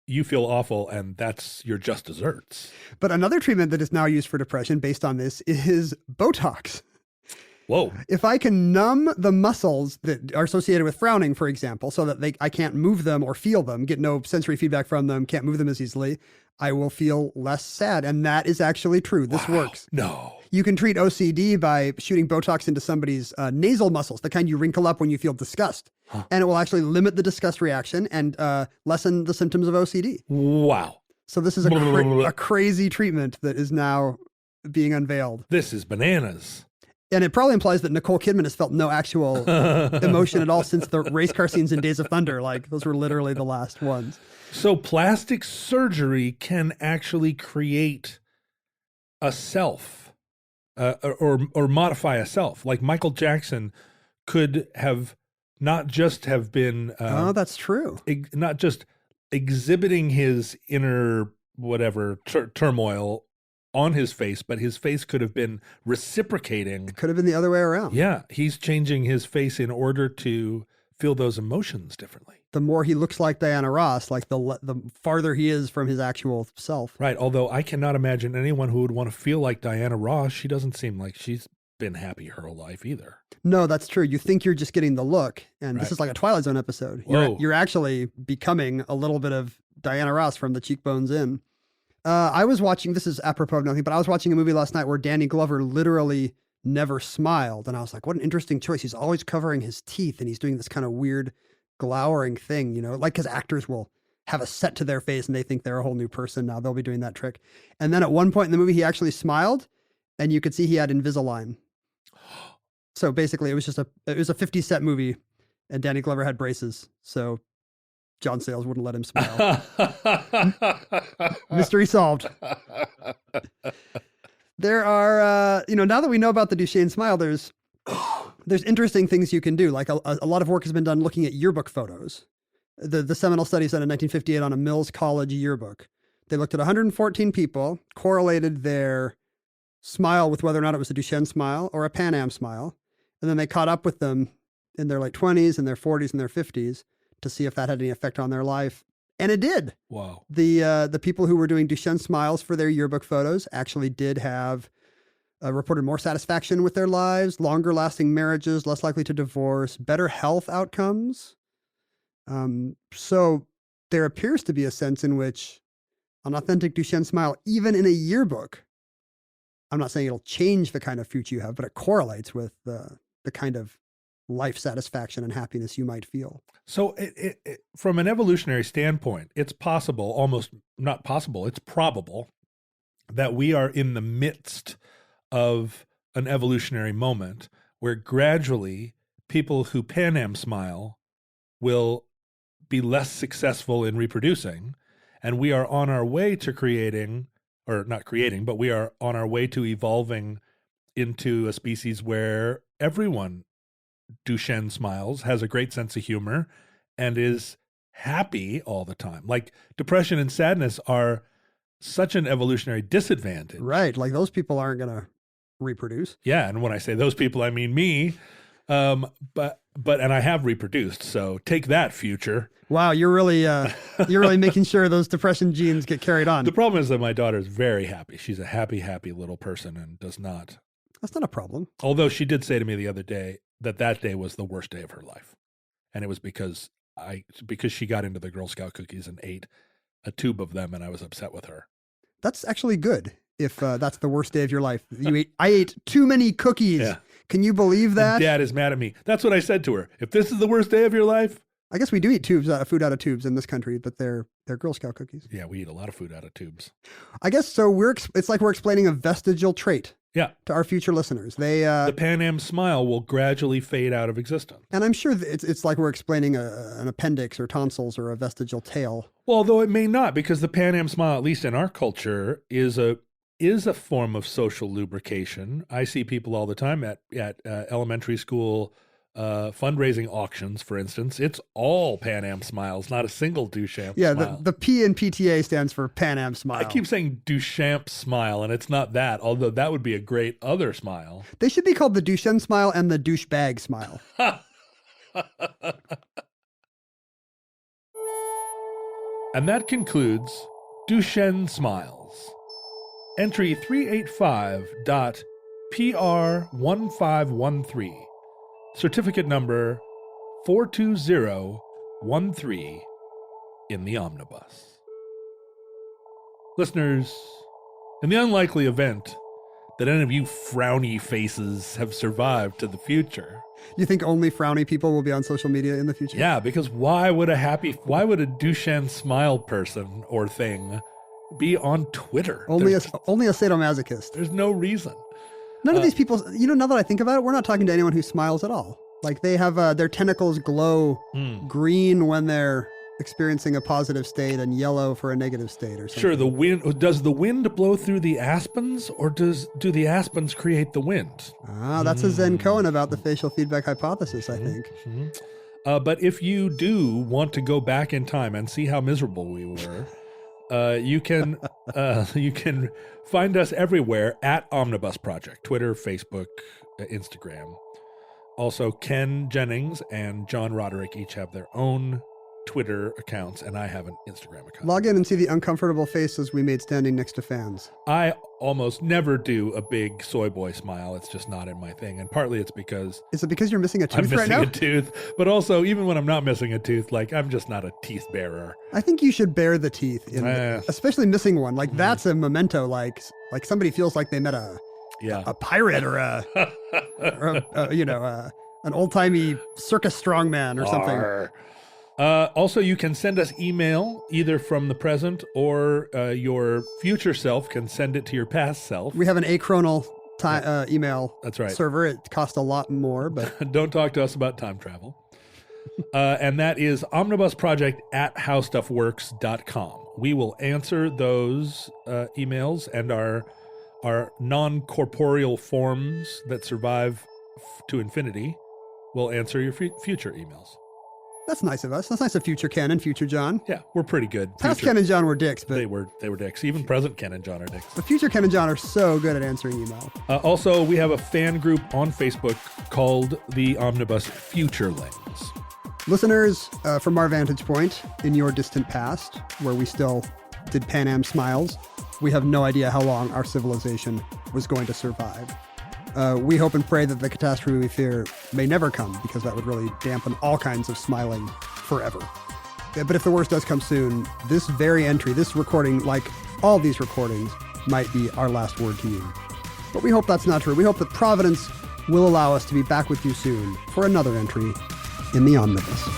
you feel awful, and that's your just desserts. But another treatment that is now used for depression based on this is botox. Whoa. If I can numb the muscles that are associated with frowning, for example, so that I can't move them or feel them, get no sensory feedback from them, can't move them as easily, I will feel less sad. And that is actually true. This works. No. You can treat OCD by shooting Botox into somebody's nasal muscles, the kind you wrinkle up when you feel disgust. Huh. And it will actually limit the disgust reaction and lessen the symptoms of OCD. Wow. So this is a crazy treatment that is now being unveiled. This is bananas. And it probably implies that Nicole Kidman has felt no actual emotion at all since the race car scenes in Days of Thunder. Like, those were literally the last ones. So plastic surgery can actually create a self or modify a self. Like Michael Jackson could have not just have been... oh, that's true. Not just exhibiting his inner whatever turmoil on his face, but his face could have been reciprocating. It could have been the other way around. Yeah. He's changing his face in order to feel those emotions differently. The more he looks like Diana Ross, like the farther he is from his actual self. Right. Although I cannot imagine anyone who would want to feel like Diana Ross. She doesn't seem like she's been happy her whole life either. No, that's true. You think you're just getting the look, and this is like a Twilight Zone episode. You're actually becoming a little bit of Diana Ross from the cheekbones in. I was watching, this is apropos of nothing, but I was watching a movie last night where Danny Glover literally never smiled. And I was like, what an interesting choice. He's always covering his teeth and he's doing this kind of weird glowering thing, you know, like because actors will have a set to their face and they think they're a whole new person. Now they'll be doing that trick. And then at one point in the movie, he actually smiled and you could see he had Invisalign. So basically it was just it was a 50 set movie and Danny Glover had braces. So John Sayles wouldn't let him smile. Mystery solved. There are, now that we know about the Duchenne smile, there's interesting things you can do. Like a lot of work has been done looking at yearbook photos. The seminal studies done in 1958 on a Mills College yearbook. They looked at 114 people, correlated their smile with whether or not it was a Duchenne smile or a Pan Am smile. And then they caught up with them in their late 20s and their 40s and their 50s to see if that had any effect on their life. And it did. Wow. The people who were doing Duchenne smiles for their yearbook photos actually did have reported more satisfaction with their lives, longer lasting marriages, less likely to divorce, better health outcomes. So there appears to be a sense in which an authentic Duchenne smile, even in a yearbook, I'm not saying it'll change the kind of future you have, but it correlates with the kind of life satisfaction and happiness you might feel. So from an evolutionary standpoint, it's possible, almost not possible, it's probable that we are in the midst of an evolutionary moment where gradually people who Pan Am smile will be less successful in reproducing. And we are on our way to creating, or not creating, but we are on our way to evolving into a species where everyone Duchenne smiles, has a great sense of humor, and is happy all the time. Like depression and sadness are such an evolutionary disadvantage. Right. Like those people aren't going to reproduce. Yeah. And when I say those people, I mean me. But I have reproduced. So take that, future. Wow. You're really making sure those depression genes get carried on. The problem is that my daughter is very happy. She's a happy little person and does not. That's not a problem. Although she did say to me the other day that day was the worst day of her life. And it was because she got into the Girl Scout cookies and ate a tube of them and I was upset with her. That's actually good. If that's the worst day of your life. I ate too many cookies. Yeah. Can you believe that? And Dad is mad at me. That's what I said to her. If this is the worst day of your life. I guess we do eat food out of tubes in this country, but they're Girl Scout cookies. Yeah, we eat a lot of food out of tubes. I guess so. It's like we're explaining a vestigial trait. Yeah. To our future listeners. The Pan Am smile will gradually fade out of existence. And I'm sure it's like we're explaining an appendix or tonsils or a vestigial tail. Well, although it may not, because the Pan Am smile, at least in our culture, is a form of social lubrication. I see people all the time at elementary school fundraising auctions, for instance. It's all Pan Am smiles, not a single Duchamp smile. Yeah, the P in PTA stands for Pan Am smile. I keep saying Duchamp smile, and it's not that, although that would be a great other smile. They should be called the Duchenne smile and the douchebag smile. And that concludes Duchenne Smiles. Entry 385.PR1513. Certificate number 42013 in the omnibus. Listeners, in the unlikely event that any of you frowny faces have survived to the future. You think only frowny people will be on social media in the future? Yeah, because why would a Duchenne smile person or thing be on Twitter? Only a sadomasochist. There's no reason. None of these people, now that I think about it, we're not talking to anyone who smiles at all. Like they have their tentacles glow green when they're experiencing a positive state and yellow for a negative state or something. Sure, does the wind blow through the aspens or do the aspens create the wind? That's a Zen Cohen about the facial feedback hypothesis, I think. But if you do want to go back in time and see how miserable we were, you can find us everywhere at Omnibus Project, Twitter, Facebook, Instagram. Also, Ken Jennings and John Roderick each have their own Twitter accounts, and I have an Instagram account. Log in and see the uncomfortable faces we made standing next to fans. I almost never do a big soy boy smile. It's just not in my thing. And partly it's because... Is it because you're missing a I'm tooth right missing now? a tooth. But also, even when I'm not missing a tooth, like, I'm just not a teeth bearer. I think you should bear the teeth, especially missing one. Like, that's a memento. Like somebody feels like they met a pirate or an old-timey circus strongman or something. Arr. Also, you can send us email either from the present or your future self can send it to your past self. We have an achronal email That's right. server. It costs a lot more, but don't talk to us about time travel. And that is omnibusproject@howstuffworks.com. We will answer those emails, and our non-corporeal forms that survive to infinity will answer your future emails. that's nice of us. That's nice of future Ken and future John. Yeah, we're pretty good. Past Ken and John were dicks, but they were dicks. Even present Ken and John are dicks. the future Ken and John are so good at answering email. Also, we have a fan group on Facebook called the Omnibus Futurelings. Listeners, from our vantage point in your distant past, where we still did Pan Am smiles, we have no idea how long our civilization was going to survive. We hope and pray that the catastrophe we fear may never come, because that would really dampen all kinds of smiling forever. But if the worst does come soon, this very entry, this recording, like all these recordings, might be our last word to you. But we hope that's not true. We hope that Providence will allow us to be back with you soon for another entry in the Omnibus.